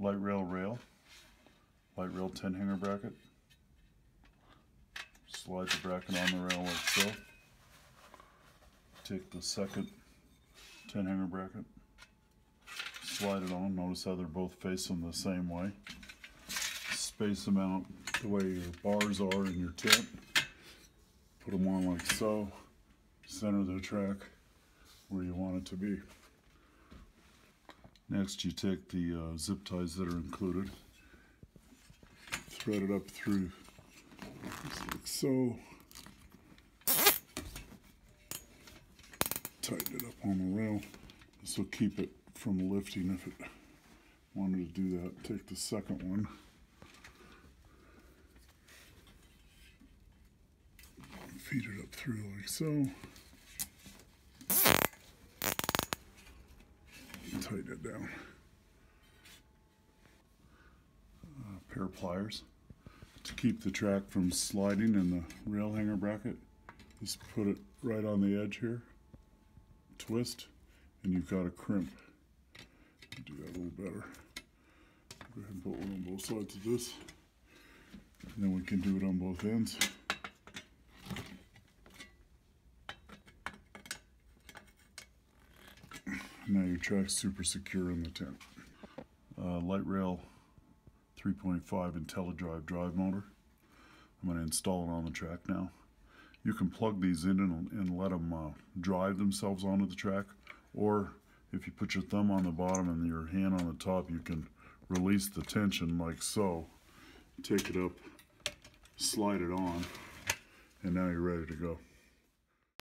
LightRail rail, LightRail 10 hanger bracket. Slide the bracket on the rail like so. Take the second 10 hanger bracket, slide it on. Notice how they're both facing the same way. Space them out the way your bars are in your tent. Put them on like so. Center the track where you want it to be. Next, you take the zip ties that are included, thread it up through like so. Tighten it up on the rail. This will keep it from lifting if it wanted to do that. Take the second one. Feed it up through like so. Tighten it down. A pair of pliers to keep the track from sliding in the rail hanger bracket. Just put it right on the edge here. Twist, and you've got a crimp. Do that a little better. Go ahead and put one on both sides of this, and then we can do it on both ends. Now your track's super secure in the tent. LightRail 3.5 IntelliDrive drive motor. I'm going to install it on the track now. You can plug these in and let them drive themselves onto the track, or if you put your thumb on the bottom and your hand on the top, you can release the tension like so. Take it up, slide it on, and now you're ready to go.